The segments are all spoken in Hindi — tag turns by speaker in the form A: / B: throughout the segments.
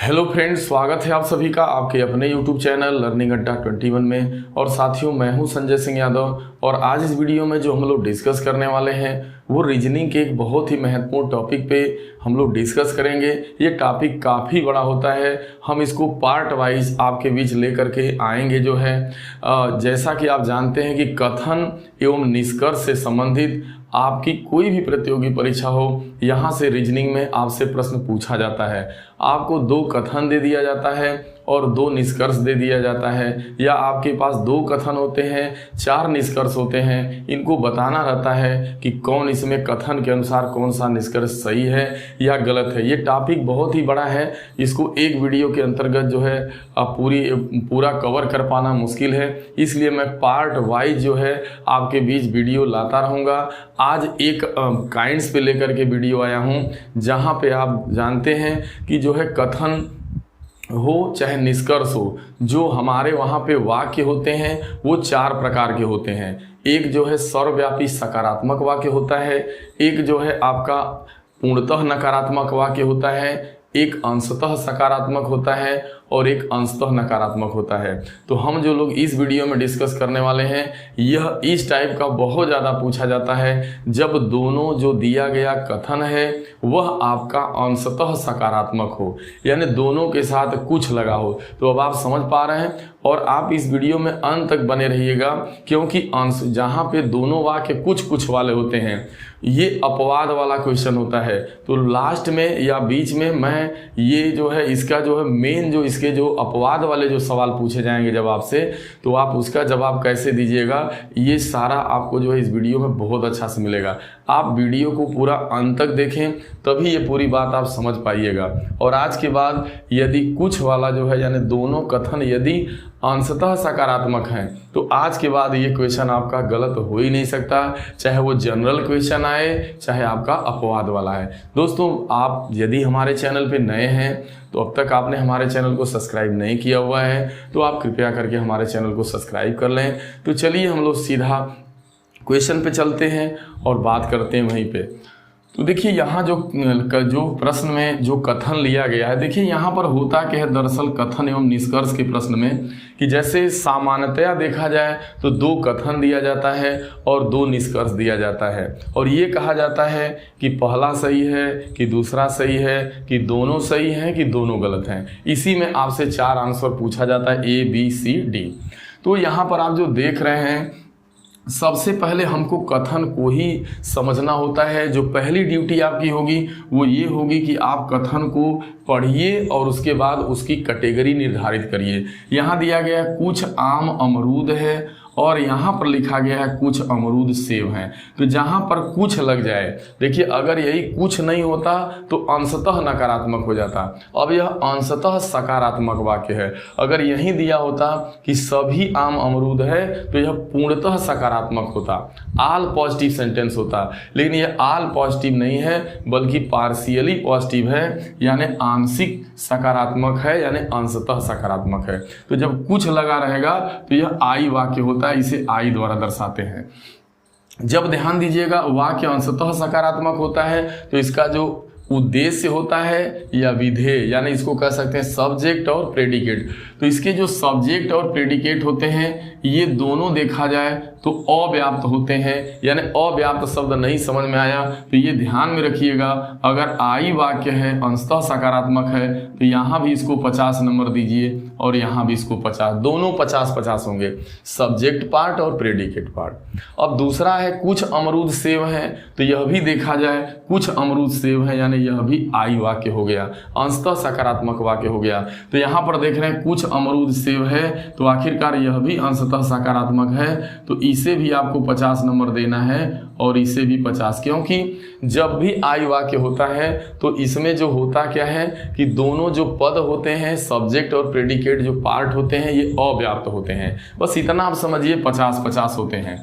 A: हेलो फ्रेंड्स, स्वागत है आप सभी का आपके अपने यूट्यूब चैनल लर्निंग अड्डा 21 में। और साथियों, मैं हूं संजय सिंह यादव और आज इस वीडियो में जो हम लोग डिस्कस करने वाले हैं वो रीजनिंग के एक बहुत ही महत्वपूर्ण टॉपिक पे हम लोग डिस्कस करेंगे। ये टॉपिक काफ़ी बड़ा होता है, हम इसको पार्ट वाइज आपके बीच लेकर के आएंगे। जो है जैसा कि आप जानते हैं कि कथन एवं निष्कर्ष से संबंधित आपकी कोई भी प्रतियोगी परीक्षा हो, यहाँ से रीजनिंग में आपसे प्रश्न पूछा जाता है। आपको 2 कथन दे दिया जाता है और 2 निष्कर्ष दे दिया जाता है, या आपके पास 2 कथन होते हैं, 4 निष्कर्ष होते हैं। इनको बताना रहता है कि कौन इसमें कथन के अनुसार कौन सा निष्कर्ष सही है या गलत है। ये टॉपिक बहुत ही बड़ा है, इसको एक वीडियो के अंतर्गत जो है पूरा कवर कर पाना मुश्किल है, इसलिए मैं पार्ट वाइज जो है आपके बीच वीडियो लाता रहूँगा। आज एक काइंड्स पे लेकर के वीडियो आया हूँ, जहाँ पे आप जानते हैं कि जो है कथन हो चाहे निष्कर्ष हो, जो हमारे वहाँ पे वाक्य होते हैं वो 4 प्रकार के होते हैं। एक जो है सर्वव्यापी सकारात्मक वाक्य होता है, एक जो है आपका पूर्णतः नकारात्मक वाक्य होता है, एक अंशतः सकारात्मक होता है और एक अंशतः नकारात्मक होता है। तो हम जो लोग इस वीडियो में डिस्कस करने वाले हैं, यह इस टाइप का बहुत ज़्यादा पूछा जाता है जब दोनों जो दिया गया कथन है वह आपका अंशतः सकारात्मक हो, यानी दोनों के साथ कुछ लगा हो। तो अब आप समझ पा रहे हैं और आप इस वीडियो में अंत तक बने रहिएगा, क्योंकि अंश जहाँ पे दोनों वाक्य कुछ कुछ वाले होते हैं, ये अपवाद वाला क्वेश्चन होता है। तो लास्ट में या बीच में मैं ये जो है इसका जो है मेन जो इसके जो अपवाद वाले जो सवाल पूछे जाएंगे जब आपसे, तो आप उसका जवाब कैसे दीजिएगा, ये सारा आपको जो है इस वीडियो में बहुत अच्छा से मिलेगा। आप वीडियो को पूरा अंत तक देखें, तभी ये पूरी बात आप समझ पाइएगा। और आज के बाद यदि कुछ वाला जो है यानी दोनों कथन यदि अंशतः सकारात्मक हैं, तो आज के बाद ये क्वेश्चन आपका गलत हो ही नहीं सकता, चाहे वो जनरल क्वेश्चन आए चाहे आपका अपवाद वाला है। दोस्तों, आप यदि हमारे चैनल पे नए हैं तो अब तक आपने हमारे चैनल को सब्सक्राइब नहीं किया हुआ है, तो आप कृपया करके हमारे चैनल को सब्सक्राइब कर लें। तो चलिए हम लोग सीधा क्वेश्चन पे चलते हैं और बात करते हैं वहीं पे। तो देखिए यहाँ जो प्रश्न में जो कथन लिया गया है, देखिए यहाँ पर होता क्या है दरअसल कथन एवं निष्कर्ष के प्रश्न में, कि जैसे सामान्यतया देखा जाए तो 2 कथन दिया जाता है और 2 निष्कर्ष दिया जाता है, और ये कहा जाता है कि पहला सही है कि दूसरा सही है कि दोनों सही हैं कि दोनों गलत हैं। इसी में आपसे 4 आंसर पूछा जाता है, A, B, C, D। तो यहाँ पर आप जो देख रहे हैं, सबसे पहले हमको कथन को ही समझना होता है। जो पहली ड्यूटी आपकी होगी वो ये होगी कि आप कथन को पढ़िए और उसके बाद उसकी कैटेगरी निर्धारित करिए। यहाँ दिया गया है कुछ आम अमरूद है और यहाँ पर लिखा गया है कुछ अमरूद सेब हैं। तो जहाँ पर कुछ लग जाए, देखिए अगर यही कुछ नहीं होता तो अंशतः नकारात्मक हो जाता। अब यह अंशतः सकारात्मक वाक्य है। अगर यही दिया होता कि सभी आम अमरूद है तो यह पूर्णतः सकारात्मक होता, आल पॉजिटिव सेंटेंस होता। लेकिन यह आल पॉजिटिव नहीं है बल्कि पार्शियली पॉजिटिव है, यानी आंशिक सकारात्मक है, यानी अंशतः सकारात्मक है। तो जब कुछ लगा रहेगा तो यह आई वाक्य होता, इसे आई द्वारा दर्शाते हैं। जब ध्यान दीजिएगा वाक्य अंशतः सकारात्मक होता है तो इसका जो उद्देश्य होता है या विधेय, यानी इसको कह सकते हैं सब्जेक्ट और प्रेडिकेट। तो इसके जो सब्जेक्ट और प्रेडिकेट होते हैं ये दोनों देखा जाए तो अव्याप्त होते हैं, यानी अव्याप्त शब्द नहीं समझ में आया तो ये ध्यान में रखिएगा। अगर आई वाक्य है अंशतः सकारात्मक है तो यहाँ भी इसको 50 नंबर दीजिए और यहाँ भी इसको 50, दोनों 50-50 होंगे, सब्जेक्ट पार्ट और प्रेडिकेट पार्ट। अब दूसरा है कुछ अमरूद सेब हैं, तो यह भी देखा जाए कुछ अमरूद सेब हैं, यानी यह भी आई वाक्य हो गया, अंशतः सकारात्मक वाक्य हो गया। तो यहाँ पर देख रहे हैं कुछ अमरूद सेब है, तो आखिरकार यह भी अंशतः सकारात्मक है, तो इसे भी आपको 50 नंबर देना है और इसे भी 50, क्योंकि जब भी आई वाक्य होता है तो इसमें जो होता क्या है कि दोनों जो पद होते हैं सब्जेक्ट और प्रेडिकेट जो पार्ट होते हैं ये अव्याप्त होते हैं। बस इतना आप समझिए, 50-50 होते हैं।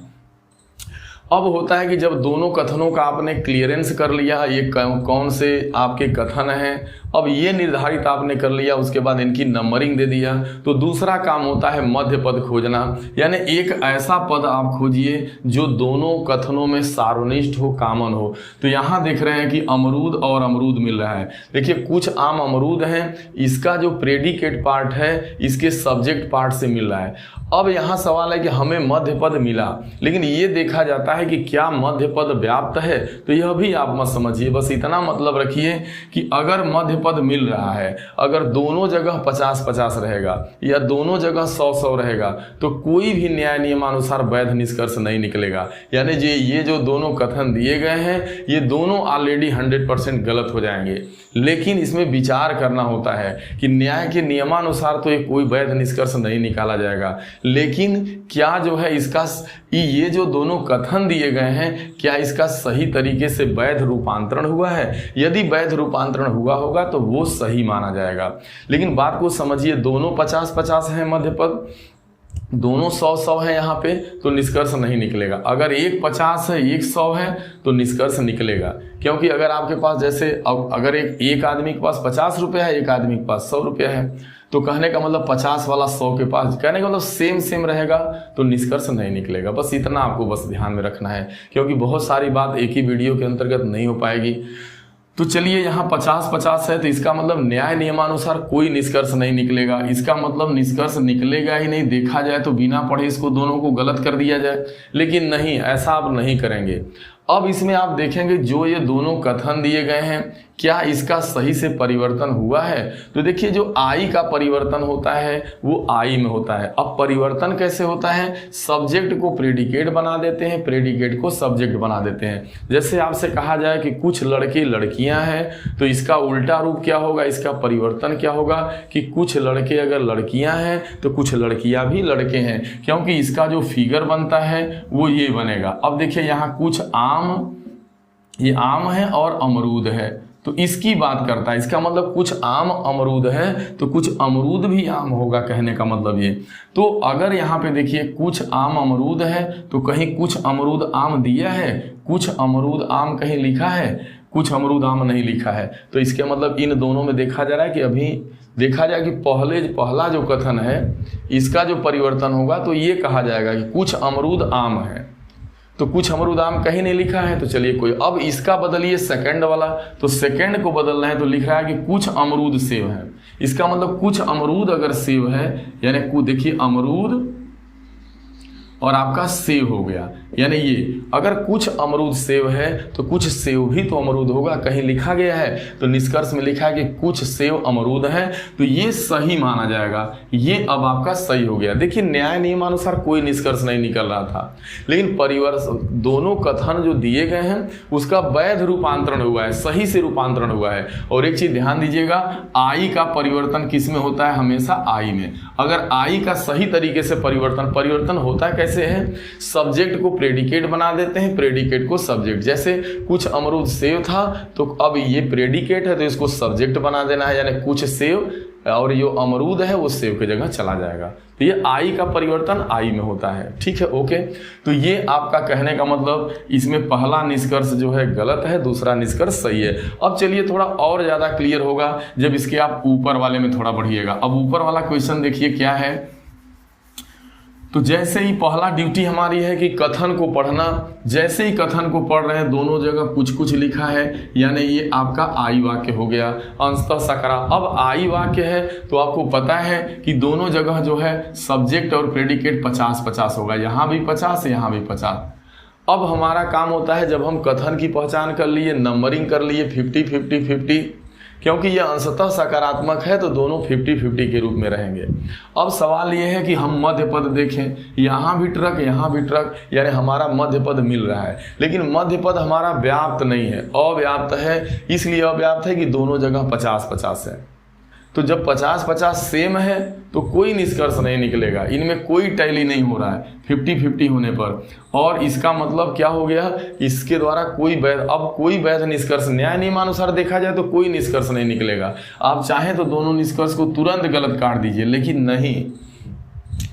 A: अब होता है कि जब दोनों कथनों का आपने क्लियरेंस कर लिया, ये कौन से आपके कथन हैं, अब ये निर्धारित आपने कर लिया, उसके बाद इनकी नंबरिंग दे दिया, तो दूसरा काम होता है मध्य पद खोजना। यानी एक ऐसा पद आप खोजिए जो दोनों कथनों में सार्वनिष्ठ हो, कॉमन हो। तो यहाँ देख रहे हैं कि अमरूद और अमरूद मिल रहा है। देखिए कुछ आम अमरूद हैं, इसका जो प्रेडिकेट पार्ट है इसके सब्जेक्ट पार्ट से मिल रहा है। अब यहाँ सवाल है कि हमें मध्य पद मिला, लेकिन ये देखा जाता है कि क्या मध्य पद व्याप्त है। तो यह भी आप मत समझिए, बस इतना मतलब रखिए कि अगर मध्य पद मिल रहा है, अगर दोनों जगह 50-50 रहेगा या दोनों जगह 100-100 रहेगा, तो कोई भी न्याय नियमानुसार वैध निष्कर्ष नहीं निकलेगा। यानी ये जो दोनों कथन दिए गए हैं ये दोनों ऑलरेडी 100% गलत हो जाएंगे। लेकिन इसमें विचार करना होता है कि न्याय के नियमानुसार तो ये कोई वैध निष्कर्ष नहीं निकाला जाएगा, लेकिन क्या जो है इसका ये जो दोनों कथन दिए गए हैं क्या इसका सही तरीके से वैध रूपांतरण हुआ है। यदि वैध रूपांतरण हुआ होगा तो वो सही माना जाएगा। लेकिन बात को समझिए, दोनों 50-50 हैं मध्य पद, दोनों 100-100 है यहाँ पे, तो निष्कर्ष नहीं निकलेगा। अगर एक 50 है एक 100 है तो निष्कर्ष निकलेगा, क्योंकि अगर आपके पास जैसे अगर एक आदमी के पास 50 रुपया है, एक आदमी के पास 100 रुपया है, तो कहने का मतलब 50 वाला 100 के पास, कहने का मतलब सेम रहेगा, तो निष्कर्ष नहीं निकलेगा। बस इतना आपको बस ध्यान में रखना है, क्योंकि बहुत सारी बात एक ही वीडियो के अंतर्गत नहीं हो पाएगी। तो चलिए यहाँ 50-50 है, तो इसका मतलब न्याय नियमानुसार कोई निष्कर्ष नहीं निकलेगा। इसका मतलब निष्कर्ष निकलेगा ही नहीं। देखा जाए तो बिना पढ़े इसको दोनों को गलत कर दिया जाए, लेकिन नहीं, ऐसा आप नहीं करेंगे। अब इसमें आप देखेंगे जो ये दोनों कथन दिए गए हैं क्या इसका सही से परिवर्तन हुआ है। तो देखिए जो आई का परिवर्तन होता है वो आई में होता है। अब परिवर्तन कैसे होता है, सब्जेक्ट को प्रेडिकेट बना देते हैं, प्रेडिकेट को सब्जेक्ट बना देते हैं। जैसे आपसे कहा जाए कि कुछ लड़के लड़कियां हैं, तो इसका उल्टा रूप क्या होगा, इसका परिवर्तन क्या होगा कि कुछ लड़के अगर लड़कियां हैं तो कुछ लड़कियां भी लड़के हैं, क्योंकि इसका जो फिगर बनता है वो ये बनेगा। अब देखिए यहाँ कुछ ये आम है और अमरूद है, तो इसकी बात करता है। इसका मतलब कुछ आम अमरूद है तो कुछ अमरूद भी आम होगा, कहने का मतलब ये। तो अगर यहाँ पे देखिए कुछ आम अमरूद है तो कहीं कुछ अमरूद आम दिया है, कुछ अमरूद आम कहीं लिखा है, कुछ अमरूद आम नहीं लिखा है। तो इसके मतलब इन दोनों में देखा जा रहा है कि अभी देखा जाए कि पहला जो कथन है इसका जो परिवर्तन होगा तो ये कहा जाएगा कि कुछ अमरूद आम है, तो कुछ अमरूद आम कहीं नहीं लिखा है। तो चलिए कोई, अब इसका बदलिए सेकंड वाला, तो सेकंड को बदलना है तो लिख रहा है कि कुछ अमरूद सेव है। इसका मतलब कुछ अमरूद अगर सेव है, यानी देखिए अमरूद और आपका सेव हो गया, यानी ये अगर कुछ अमरूद सेव है तो कुछ सेव भी तो अमरूद होगा, कहीं लिखा गया है। तो निष्कर्ष में लिखा है कि कुछ सेव अमरूद है, तो ये सही माना जाएगा। ये अब आपका सही हो गया। देखिए न्याय नियमानुसार कोई निष्कर्ष नहीं निकल रहा था, लेकिन दोनों कथन जो दिए गए हैं उसका वैध रूपांतरण हुआ है, सही से रूपांतरण हुआ है। और एक चीज ध्यान दीजिएगा, आई का परिवर्तन किस में होता है, हमेशा आई में। अगर आई का सही तरीके से परिवर्तन होता है कैसे है, सब्जेक्ट को प्रेडिकेट बना देते हैं, प्रेडिकेट को सब्जेक्ट। जैसे कुछ अमरूद सेव था तो अब ये प्रेडिकेट है तो इसको सब्जेक्ट बना देना है, यानी कुछ सेव, और जो अमरूद है वो सेव की जगह चला जाएगा। तो ये आई का परिवर्तन आई में होता है। ठीक है, ओके। तो ये आपका कहने का मतलब इसमें पहला निष्कर्ष जो है गलत है, दूसरा निष्कर्ष सही है। अब चलिए थोड़ा और ज्यादा क्लियर होगा जब इसके आप ऊपर वाले में थोड़ा बढ़िएगा। अब ऊपर वाला क्वेश्चन देखिए क्या है। तो जैसे ही पहला ड्यूटी हमारी है कि कथन को पढ़ना, जैसे ही कथन को पढ़ रहे हैं दोनों जगह कुछ कुछ लिखा है, यानी ये आपका आई वाक्य हो गया, अंशतः सकरा। अब आई वाक्य है तो आपको पता है कि दोनों जगह जो है सब्जेक्ट और प्रेडिकेट 50-50 होगा, यहाँ भी 50 यहाँ भी 50। अब हमारा काम होता है जब हम कथन की पहचान कर लिए, नंबरिंग कर लिए 50-50-50, क्योंकि यह अंशतः सकारात्मक है तो दोनों 50-50 के रूप में रहेंगे। अब सवाल यह है कि हम मध्य पद देखें, यहाँ भी ट्रक यहाँ भी ट्रक, यानी हमारा मध्य पद मिल रहा है, लेकिन मध्य पद हमारा व्याप्त नहीं है, अव्याप्त है। इसलिए अव्याप्त है कि दोनों जगह 50-50 है। तो जब 50-50 सेम है तो कोई निष्कर्ष नहीं निकलेगा, इनमें कोई टैली नहीं हो रहा है 50-50 होने पर। और इसका मतलब क्या हो गया, इसके द्वारा कोई वैध निष्कर्ष न्याय नियमानुसार देखा जाए तो कोई निष्कर्ष नहीं निकलेगा। आप चाहें तो दोनों निष्कर्ष को तुरंत गलत काट दीजिए, लेकिन नहीं,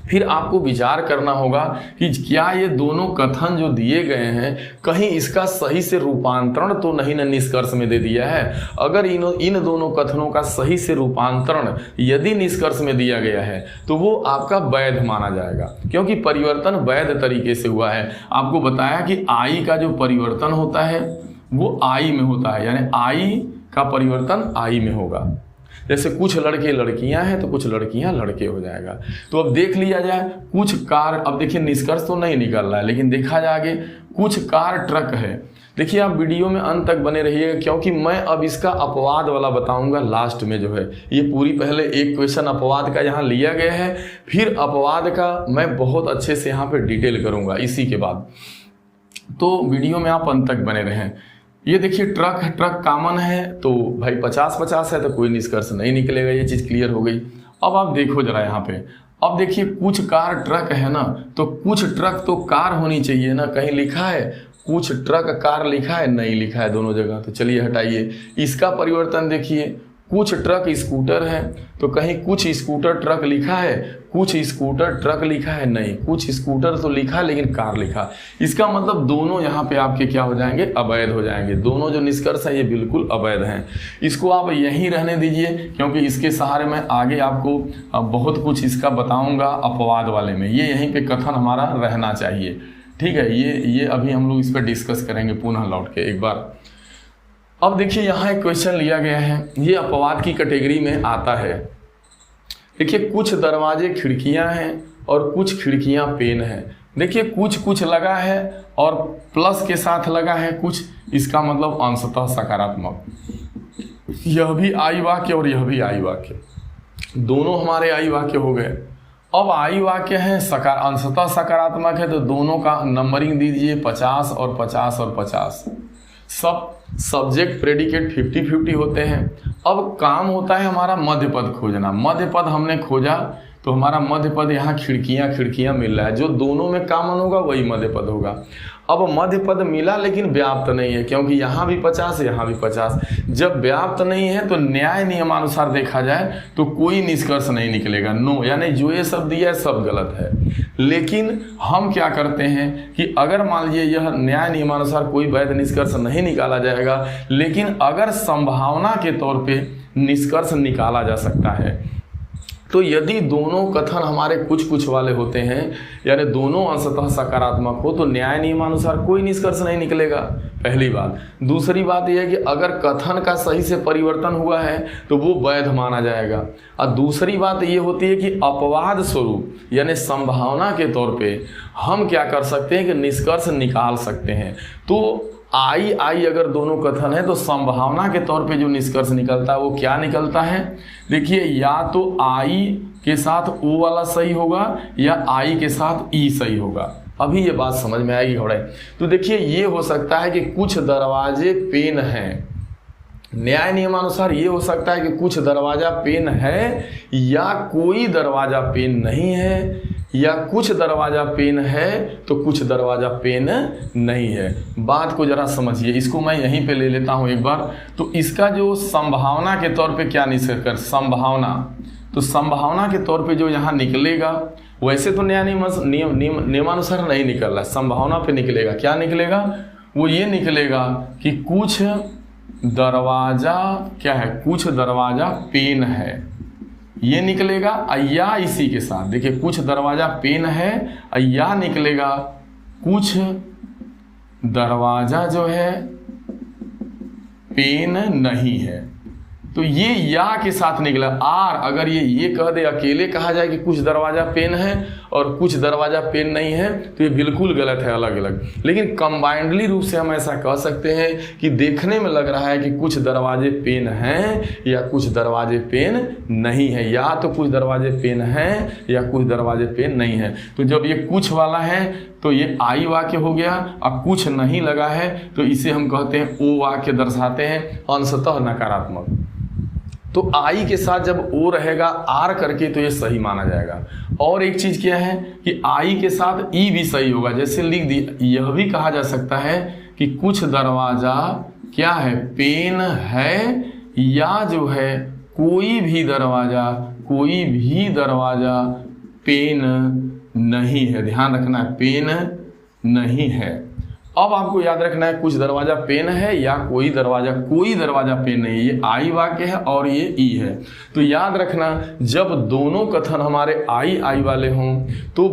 A: फिर आपको विचार करना होगा कि क्या ये दोनों कथन जो दिए गए हैं कहीं इसका सही से रूपांतरण तो नहीं न निष्कर्ष में दे दिया है। अगर इन दोनों कथनों का सही से रूपांतरण यदि निष्कर्ष में दिया गया है तो वो आपका वैध माना जाएगा, क्योंकि परिवर्तन वैध तरीके से हुआ है। आपको बताया कि आई का जो परिवर्तन होता है वो आई में होता है, यानी आई का परिवर्तन आई में होगा। जैसे कुछ लड़के लड़कियां हैं तो कुछ लड़कियां लड़के हो जाएगा। तो अब देख लिया जाए कुछ कार, अब देखिए निष्कर्ष तो नहीं निकल रहा है लेकिन देखा जाए आगे कुछ कार ट्रक है। देखिए आप वीडियो में अंत तक बने रहिएगा, क्योंकि मैं अब इसका अपवाद वाला बताऊंगा लास्ट में जो है। ये पूरी पहले एक क्वेश्चन अपवाद का यहाँ लिया गया है, फिर अपवाद का मैं बहुत अच्छे से यहाँ पे डिटेल करूंगा इसी के बाद। तो वीडियो में आप अंत तक बने रहें। ये देखिए ट्रक कॉमन है तो भाई 50-50 है तो कोई निष्कर्ष नहीं निकलेगा, ये चीज़ क्लियर हो गई। अब आप देखो जरा यहाँ पे, अब देखिए कुछ कार ट्रक है ना, तो कुछ ट्रक तो कार होनी चाहिए ना, कहीं लिखा है कुछ ट्रक कार लिखा है? नहीं लिखा है दोनों जगह। तो चलिए हटाइए। इसका परिवर्तन देखिए, कुछ ट्रक स्कूटर है तो कहीं कुछ स्कूटर ट्रक लिखा है? कुछ स्कूटर ट्रक लिखा है? नहीं, कुछ स्कूटर तो लिखा है लेकिन कार लिखा। इसका मतलब दोनों यहाँ पे आपके क्या हो जाएंगे? अवैध हो जाएंगे। दोनों जो निष्कर्ष है ये बिल्कुल अवैध हैं। इसको आप यहीं रहने दीजिए, क्योंकि इसके सहारे मैं आगे आपको बहुत कुछ इसका बताऊंगा अपवाद वाले में। ये यहीं पे कथन हमारा रहना चाहिए, ठीक है। ये अभी हम लोग इस पर डिस्कस करेंगे पुनः लौट के एक बार। अब देखिए यहाँ एक क्वेश्चन लिया गया है, ये अपवाद की कैटेगरी में आता है। देखिए कुछ दरवाजे खिड़कियां हैं और कुछ खिड़कियां पेन हैं। देखिए कुछ लगा है और प्लस के साथ लगा है कुछ, इसका मतलब अंशतः सकारात्मक। यह भी आई वाक्य और यह भी आई वाक्य, दोनों हमारे आई वाक्य हो गए। अब आई वाक्य है अंशतः सकारात्मक है तो दोनों का नंबरिंग दीजिए 50 और 50 और 50। सब सब्जेक्ट प्रेडिकेट 50-50 होते हैं। अब काम होता है हमारा मध्य पद खोजना। मध्य पद हमने खोजा तो हमारा मध्य पद यहाँ खिड़कियाँ मिल रहा है, जो दोनों में कॉमन होगा वही मध्य पद होगा। अब मध्य पद मिला लेकिन व्याप्त नहीं है, क्योंकि यहाँ भी 50 यहाँ भी 50। जब व्याप्त नहीं है तो न्याय नियमानुसार देखा जाए तो कोई निष्कर्ष नहीं निकलेगा, नो, यानी जो ये सब दिया है सब गलत है। लेकिन हम क्या करते हैं कि अगर मान लीजिए यह न्याय नियमानुसार कोई वैध निष्कर्ष नहीं निकाला जाएगा, लेकिन अगर संभावना के तौर पे निष्कर्ष निकाला जा सकता है, तो यदि दोनों कथन हमारे कुछ वाले होते हैं, यानी दोनों अंशतः सकारात्मक हो, तो न्याय नियमानुसार कोई निष्कर्ष नहीं निकलेगा, पहली बात। दूसरी बात यह है कि अगर कथन का सही से परिवर्तन हुआ है तो वो वैध माना जाएगा। और दूसरी बात ये होती है कि अपवाद स्वरूप यानी संभावना के तौर पे हम क्या कर सकते हैं कि निष्कर्ष निकाल सकते हैं। तो आई अगर दोनों कथन है तो संभावना के तौर पे जो निष्कर्ष निकलता है वो क्या निकलता है? देखिए या तो आई के साथ ओ वाला सही होगा या आई के साथ ई सही होगा। अभी ये बात समझ में आएगी घोड़े। तो देखिए ये हो सकता है कि कुछ दरवाजे पेन हैं, न्याय नियमानुसार ये हो सकता है कि कुछ दरवाजा पेन है या कोई दरवाजा पेन नहीं है, या कुछ दरवाजा पेन है तो कुछ दरवाजा पेन नहीं है। बात को जरा समझिए, इसको मैं यहीं पे ले लेता हूं एक बार। तो इसका जो संभावना के तौर पे क्या निष्कर्ष, संभावना, तो संभावना के तौर पे जो यहाँ निकलेगा, वैसे तो न्याय नियमानुसार नहीं निकल रहा, संभावना पे निकलेगा। क्या निकलेगा? वो ये निकलेगा कि कुछ दरवाजा क्या है, कुछ दरवाजा पेन है, ये निकलेगा। या इसी के साथ देखिए कुछ दरवाजा पेन है, या निकलेगा कुछ दरवाजा जो है पेन नहीं है। तो ये या के साथ निकला। आर अगर ये कह दे, अकेले कहा जाए कि कुछ दरवाजा पेन है और कुछ दरवाजा पेन नहीं है, तो ये बिल्कुल गलत है, अलग अलग। लेकिन कंबाइंडली रूप से हम ऐसा कह सकते हैं कि देखने में लग रहा है कि कुछ दरवाजे पेन हैं या कुछ दरवाजे पेन नहीं है, या तो कुछ दरवाजे पेन हैं या कुछ दरवाजे पेन नहीं है। तो जब ये कुछ वाला है तो ये आई वाक्य हो गया, अब कुछ नहीं लगा है तो इसे हम कहते हैं ओ वाक्य दर्शाते हैं, अंशतः नकारात्मक। तो आई के साथ जब ओ रहेगा आर करके तो ये सही माना जाएगा। और एक चीज क्या है कि आई के साथ ई भी सही होगा। जैसे लिख दी, यह भी कहा जा सकता है कि कुछ दरवाजा क्या है, पेन है, या जो है कोई भी दरवाजा पेन नहीं है, ध्यान रखना है, पेन नहीं है। अब आपको याद रखना है कुछ दरवाजा पेन है या कोई दरवाजा पेन नहीं है। ये आई वाक्य है और ये ई है। तो याद रखना जब दोनों कथन हमारे आई वाले हों तो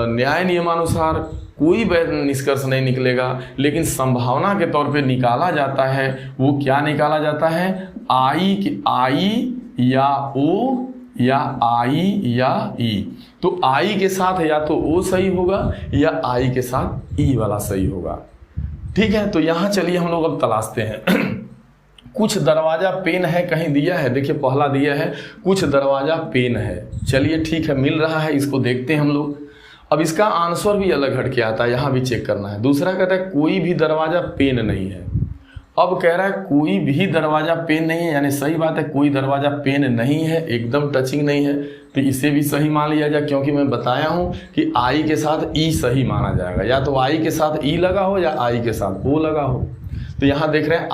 A: न्याय नियमानुसार कोई वैध निष्कर्ष नहीं निकलेगा, लेकिन संभावना के तौर पे निकाला जाता है। वो क्या निकाला जाता है? आई या ओ या आई या ई। तो आई के साथ या तो ओ सही होगा या आई के साथ ई वाला सही होगा। ठीक है, तो यहां चलिए हम लोग अब तलाशते हैं। कुछ दरवाजा पेन है कहीं दिया है, देखिए पहला दिया है कुछ दरवाजा पेन है। चलिए ठीक है, मिल रहा है, इसको देखते हैं हम लोग। अब इसका आंसर भी अलग हट के आता है, यहां भी चेक करना है। दूसरा कहता है कोई भी दरवाजा पेन नहीं है। अब कह रहा है कोई भी दरवाजा पेन नहीं है, यानी सही बात है, कोई दरवाजा पेन नहीं है, एकदम टचिंग नहीं है। तो इसे भी सही मान लिया जाए, क्योंकि मैं बताया हूं कि आई के साथ ई सही माना जाएगा। या तो आई के साथ ई लगा हो या आई के साथ ओ लगा हो। तो यहां देख रहे हैं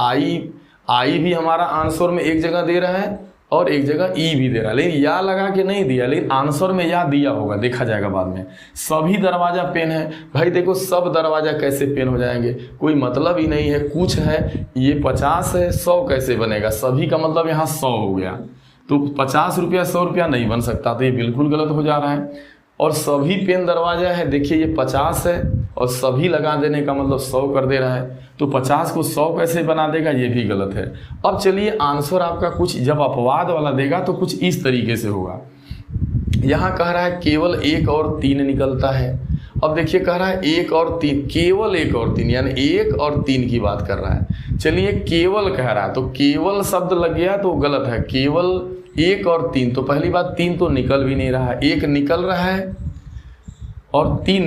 A: आई भी हमारा आंसर में एक जगह दे रहा है और एक जगह ई भी दे रहा है, लेकिन या लगा के नहीं दिया, लेकिन आंसर में या दिया होगा, देखा जाएगा बाद में। सभी दरवाजा पेन है। भाई देखो सब दरवाजा कैसे पेन हो जाएंगे, कोई मतलब ही नहीं है। कुछ है, ये 50 है, 100 कैसे बनेगा? सभी का मतलब यहाँ 100 हो गया, तो 50 रुपया 100 रुपया नहीं बन सकता, तो ये बिल्कुल गलत हो जा रहा है। और सभी पेन दरवाजा है, देखिए ये 50 है और सभी लगा देने का मतलब 100 कर दे रहा है, तो 50 को 100 कैसे बना देगा? ये भी गलत है। अब चलिए आंसर आपका कुछ जब अपवाद वाला देगा तो कुछ इस तरीके से होगा। यहाँ कह रहा है केवल 1 और 3 निकलता है। अब देखिए कह रहा है 1 और 3, केवल 1 और 3, यानी 1 और 3 की बात कर रहा है। चलिए केवल कह रहा है तो केवल शब्द लग गया तो गलत है। केवल 1 और 3, तो पहली बात 3 तो निकल भी नहीं रहा है, 1 निकल रहा है और 3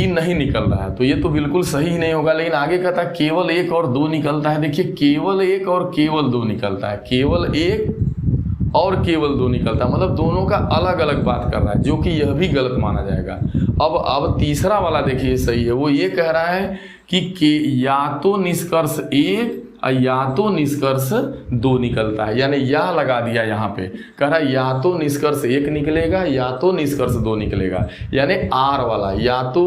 A: नहीं निकल रहा है, तो ये तो बिल्कुल सही ही नहीं होगा। लेकिन आगे कहता है केवल 1 और 2 निकलता है। देखिए केवल 1 और केवल 2 निकलता है, केवल 1 और केवल 2 निकलता है, मतलब दोनों का अलग अलग बात कर रहा है, जो कि यह भी गलत माना जाएगा। अब तीसरा वाला देखिए सही है। वो ये कह रहा है कि या तो निष्कर्ष 1 या तो निष्कर्ष 2 निकलता है, यानी या लगा दिया यहाँ पे। कह रहा है या तो निष्कर्ष 1 निकलेगा या तो निष्कर्ष 2 निकलेगा, यानी आर वाला, या तो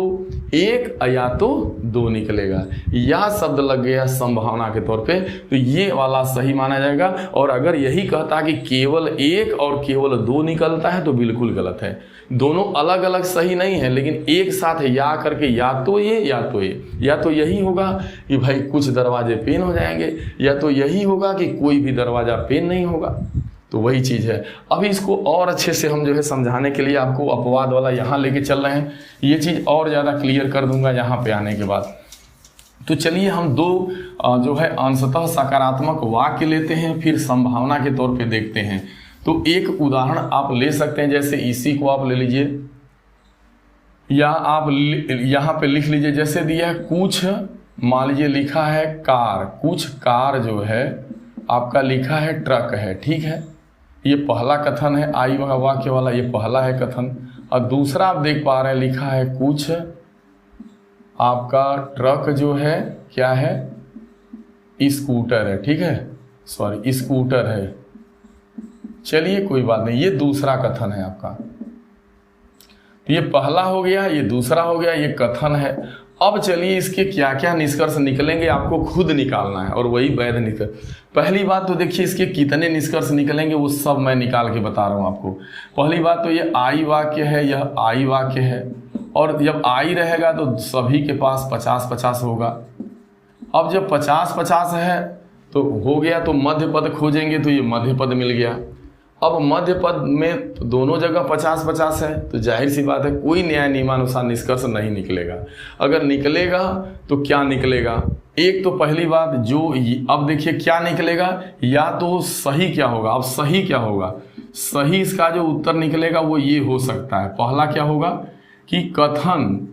A: 1 या तो 2 निकलेगा। या शब्द लग गया संभावना के तौर पे, तो ये वाला सही माना जाएगा। और अगर यही कहता कि केवल 1 और केवल 2 निकलता है तो बिल्कुल गलत है। दोनों अलग अलग सही नहीं है, लेकिन एक साथ या करके या तो ये या तो यही होगा कि भाई कुछ दरवाजे पेन हो जाएंगे, या तो यही होगा कि कोई भी दरवाजा पेन नहीं होगा। तो वही चीज़ है। अभी इसको और अच्छे से हम जो है समझाने के लिए आपको अपवाद वाला यहाँ लेके चल रहे हैं। ये चीज़ और ज़्यादा क्लियर कर दूंगा यहाँ पे आने के बाद। तो चलिए हम 2 जो है अंशतः सकारात्मक वाक्य लेते हैं, फिर संभावना के तौर पे देखते हैं। तो एक उदाहरण आप ले सकते हैं, जैसे इसी को आप ले लीजिए या आप यहाँ पे लिख लीजिए। जैसे दिया है कुछ, मान लीजिए लिखा है कार, कुछ कार जो है आपका लिखा है ट्रक है, ठीक है। ये पहला कथन है आई वाक्य वाला, ये पहला है कथन। और दूसरा आप देख पा रहे हैं लिखा है कुछ आपका ट्रक जो है क्या है, स्कूटर है, ठीक है, सॉरी स्कूटर है। चलिए कोई बात नहीं, ये दूसरा कथन है आपका। ये पहला हो गया, ये दूसरा हो गया, ये कथन है। अब चलिए इसके क्या क्या निष्कर्ष निकलेंगे आपको खुद निकालना है, और वही वैध निष्कर्ष। पहली बात तो देखिए इसके कितने निष्कर्ष निकलेंगे वो सब मैं निकाल के बता रहा हूँ आपको। पहली बात तो ये आई वाक्य है, यह आई वाक्य है, और जब आई रहेगा तो सभी के पास 50-50 होगा। अब जब 50-50 है तो हो गया, तो मध्य पद खोजेंगे तो ये मध्य पद मिल गया। अब मध्य पद में दोनों जगह 50-50 है, तो जाहिर सी बात है कोई न्याय नियमानुसार निष्कर्ष नहीं निकलेगा। अगर निकलेगा तो क्या निकलेगा? एक तो पहली बात जो अब देखिए क्या निकलेगा, या तो सही क्या होगा। अब सही क्या होगा? सही इसका जो उत्तर निकलेगा वो ये हो सकता है। पहला क्या होगा कि कथन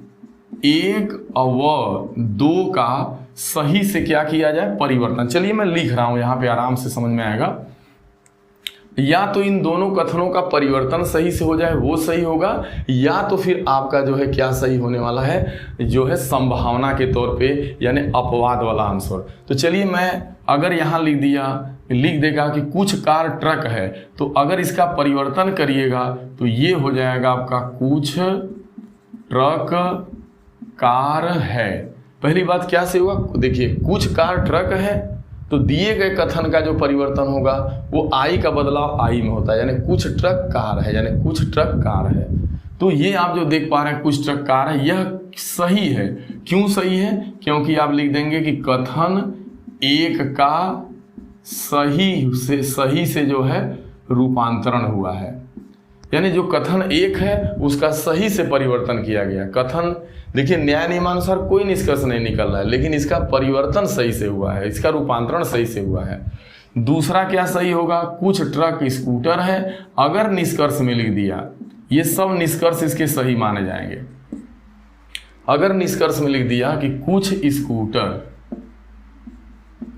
A: 1 व 2 का सही से क्या किया जाए, परिवर्तन। चलिए मैं लिख रहा हूं यहाँ पे, आराम से समझ में आएगा। या तो इन दोनों कथनों का परिवर्तन सही से हो जाए वो सही होगा, या तो फिर आपका जो है क्या सही होने वाला है, जो है संभावना के तौर पे यानी अपवाद वाला आंसर। तो चलिए मैं अगर यहाँ लिख देगा कि कुछ कार ट्रक है, तो अगर इसका परिवर्तन करिएगा तो ये हो जाएगा आपका कुछ ट्रक कार है। पहली बात क्या से हुआ, देखिए कुछ कार ट्रक है तो दिए गए कथन का जो परिवर्तन होगा वो आई का बदलाव आई में होता है, यानी कुछ ट्रक कार है, यानी कुछ ट्रक कार है। तो ये आप जो देख पा रहे हैं कुछ ट्रक कार है, यह सही है। क्यों सही है, क्योंकि आप लिख देंगे कि कथन एक का सही से जो है रूपांतरण हुआ है, यानी जो कथन एक है उसका सही से परिवर्तन किया गया। कथन देखिए न्याय नियमानुसार कोई निष्कर्ष नहीं निकल रहा है, लेकिन इसका परिवर्तन सही से हुआ है, इसका रूपांतरण सही से हुआ है। दूसरा क्या सही होगा, कुछ ट्रक स्कूटर है। अगर निष्कर्ष में लिख दिया, ये सब निष्कर्ष इसके सही माने जाएंगे। अगर निष्कर्ष में लिख दिया कि कुछ स्कूटर,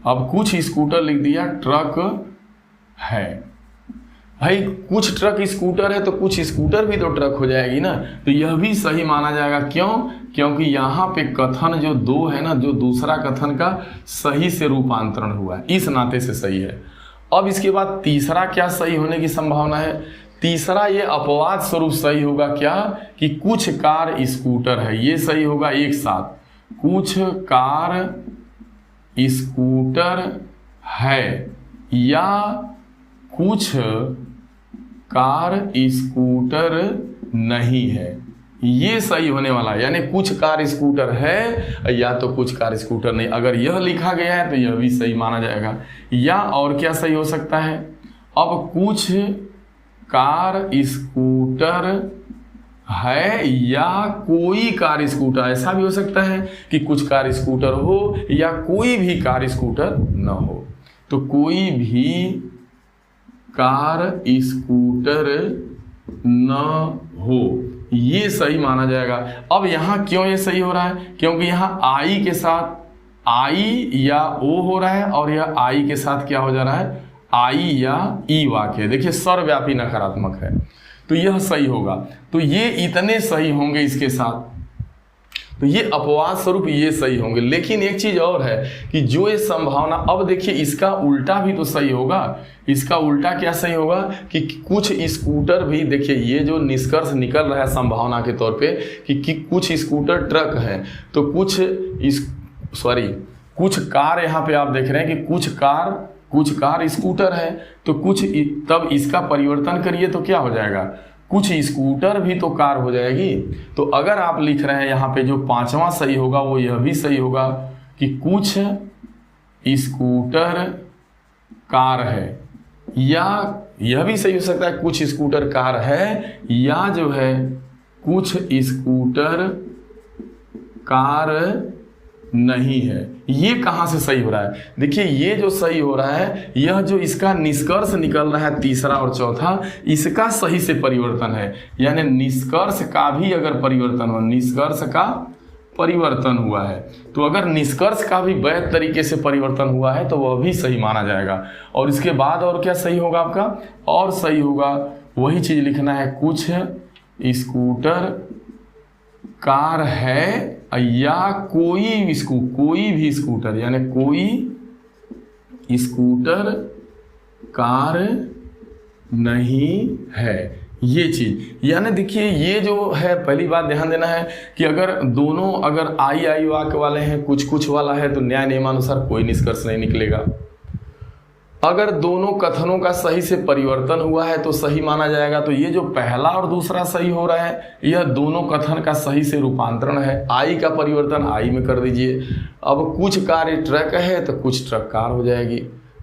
A: अब कुछ स्कूटर लिख दिया ट्रक है, भाई कुछ ट्रक स्कूटर है तो कुछ स्कूटर भी तो ट्रक हो जाएगी ना, तो यह भी सही माना जाएगा। क्यों, क्योंकि यहाँ पे कथन जो दो है ना, जो दूसरा कथन का सही से रूपांतरण हुआ है, इस नाते से सही है। अब इसके बाद तीसरा क्या सही होने की संभावना है, तीसरा ये अपवाद स्वरूप सही होगा क्या, कि कुछ कार स्कूटर है, ये सही होगा एक साथ, कुछ कार स्कूटर है या कुछ कार स्कूटर नहीं है, ये सही होने वाला है। यानी कुछ कार स्कूटर है या तो कुछ कार स्कूटर नहीं, अगर यह लिखा गया है तो यह भी सही माना जाएगा। या और क्या सही हो सकता है, अब कुछ कार स्कूटर है या कोई कार स्कूटर, ऐसा भी हो सकता है कि कुछ कार स्कूटर हो या कोई भी कार स्कूटर न हो, तो कोई भी कार स्कूटर न हो, ये सही माना जाएगा। अब यहाँ क्यों ये सही हो रहा है, क्योंकि यहाँ आई के साथ आई या ओ हो रहा है और यह आई के साथ क्या हो जा रहा है, आई या ई वाक्य। देखिए सर्वव्यापी नकारात्मक है तो यह सही होगा, तो ये इतने सही होंगे इसके साथ, तो ये अपवाद स्वरूप ये सही होंगे। लेकिन एक चीज और है कि जो ये संभावना, अब देखिए इसका उल्टा भी तो सही होगा। इसका उल्टा क्या सही होगा कि कुछ स्कूटर भी, देखिए ये जो निष्कर्ष निकल रहा है संभावना के तौर पे कि कुछ स्कूटर ट्रक है, तो कुछ कार, यहाँ पे आप देख रहे हैं कि कुछ कार स्कूटर है, तो कुछ, तब इसका परिवर्तन करिए तो क्या हो जाएगा, कुछ स्कूटर भी तो कार हो जाएगी। तो अगर आप लिख रहे हैं यहाँ पे जो पांचवा सही होगा वो यह भी सही होगा कि कुछ स्कूटर कार है, या यह भी सही हो सकता है कुछ स्कूटर कार है या जो है कुछ स्कूटर कार नहीं है। ये कहाँ से सही हो रहा है, देखिए ये जो सही हो रहा है, यह जो इसका निष्कर्ष निकल रहा है तीसरा और चौथा, इसका सही से परिवर्तन है। यानी निष्कर्ष का भी अगर परिवर्तन हो, निष्कर्ष का परिवर्तन हुआ है, तो अगर निष्कर्ष का भी वैध तरीके से परिवर्तन हुआ है तो वह भी सही माना जाएगा। और इसके बाद और क्या सही होगा आपका, और सही होगा वही चीज लिखना है, कुछ स्कूटर कार है या कोई भी स्कूटर, यानी कोई स्कूटर कार नहीं है, ये चीज। यानी देखिए ये जो है, पहली बात ध्यान देना है कि अगर दोनों, अगर आई वाक्य वाले हैं, कुछ वाला है, तो न्याय नियमानुसार कोई निष्कर्ष नहीं निकलेगा। अगर दोनों कथनों का सही से परिवर्तन हुआ है तो सही माना जाएगा। तो ये जो पहला और दूसरा सही हो रहा है, यह दोनों कथन का सही से रूपांतरण है। आई का परिवर्तन आई में कर दीजिए। अब कुछ कार ट्रक है तो कुछ ट्रक कार हो जाएगी,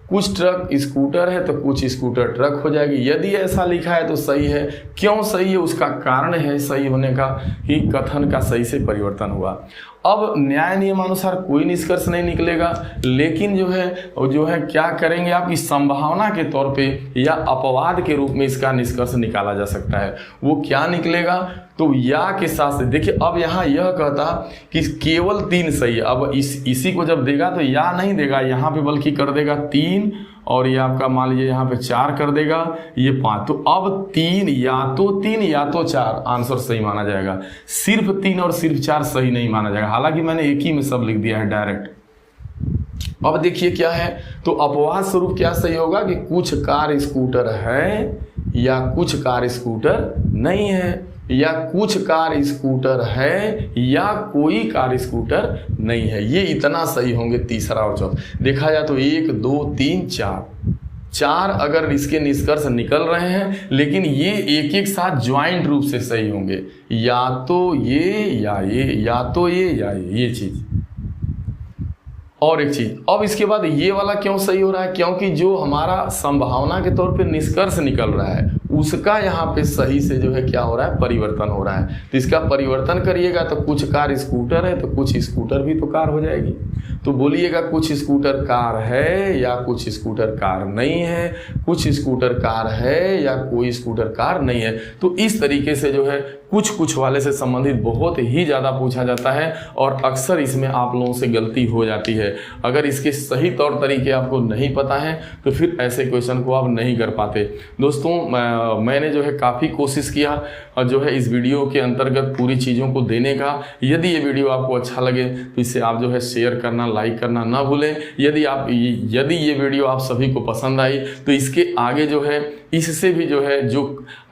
A: कुछ ट्रक स्कूटर है तो कुछ स्कूटर ट्रक हो जाएगी। यदि ऐसा लिखा है तो सही है। क्यों सही है, उसका कारण है सही होने का कि कथन का सही से परिवर्तन हुआ। अब न्याय नियमानुसार कोई निष्कर्ष नहीं निकलेगा, लेकिन जो है क्या करेंगे आप, इस संभावना के तौर पे या अपवाद के रूप में इसका निष्कर्ष निकाला जा सकता है। वो क्या निकलेगा, तो या के साथ से देखिए, अब यहाँ यह कहता कि केवल 3 सही है। अब इसी को जब देगा तो या नहीं देगा यहाँ पे, बल्कि कर देगा 3 और ये आपका मान लीजिए यहाँ पे 4 कर देगा, ये 5। तो अब 3 या तो 4 आंसर सही माना जाएगा। सिर्फ 3 और सिर्फ 4 सही नहीं माना जाएगा, हालांकि मैंने एक ही में सब लिख दिया है डायरेक्ट। अब देखिए क्या है, तो अपवाद स्वरूप क्या सही होगा कि कुछ कार स्कूटर है या कुछ कार स्कूटर नहीं है, या कुछ कार स्कूटर है या कोई कार स्कूटर नहीं है। ये इतना सही होंगे तीसरा और चौथा। देखा जाए तो 1 2 3 4 अगर इसके निष्कर्ष निकल रहे हैं, लेकिन ये एक एक साथ ज्वाइंट रूप से सही होंगे, या तो ये या ये, या तो ये चीज। और एक चीज, अब इसके बाद ये वाला क्यों सही हो रहा है, क्योंकि जो हमारा संभावना के तौर पे निष्कर्ष निकल रहा है उसका यहाँ पे सही से जो है क्या हो रहा है, परिवर्तन हो रहा है। तो इसका परिवर्तन करिएगा तो कुछ कार स्कूटर है तो कुछ स्कूटर भी तो कार हो जाएगी। तो बोलिएगा कुछ स्कूटर कार है या कुछ स्कूटर कार नहीं है, कुछ स्कूटर कार है या कोई स्कूटर कार नहीं है। तो इस तरीके से जो है कुछ वाले से संबंधित बहुत ही ज़्यादा पूछा जाता है और अक्सर इसमें आप लोगों से गलती हो जाती है। अगर इसके सही तौर तरीके आपको नहीं पता है तो फिर ऐसे क्वेश्चन को आप नहीं कर पाते। दोस्तों मैंने जो है काफ़ी कोशिश किया और जो है इस वीडियो के अंतर्गत पूरी चीज़ों को देने का। यदि ये वीडियो आपको अच्छा लगे तो इसे आप जो है शेयर करना, लाइक करना ना भूलें। यदि ये वीडियो आप सभी को पसंद आई तो इसके आगे जो है इससे भी जो है जो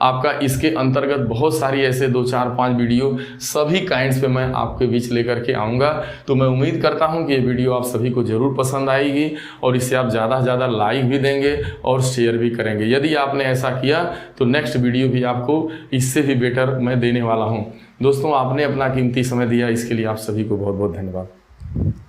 A: आपका इसके अंतर्गत बहुत सारी ऐसे 2 4 5 वीडियो सभी काइंड्स पे मैं आपके बीच लेकर के आऊँगा। तो मैं उम्मीद करता हूँ कि ये वीडियो आप सभी को ज़रूर पसंद आएगी और इसे आप ज़्यादा से ज़्यादा लाइक भी देंगे और शेयर भी करेंगे। यदि आपने ऐसा किया तो नेक्स्ट वीडियो भी आपको इससे भी बेटर मैं देने वाला हूँ। दोस्तों आपने अपना कीमती समय दिया, इसके लिए आप सभी को बहुत बहुत धन्यवाद।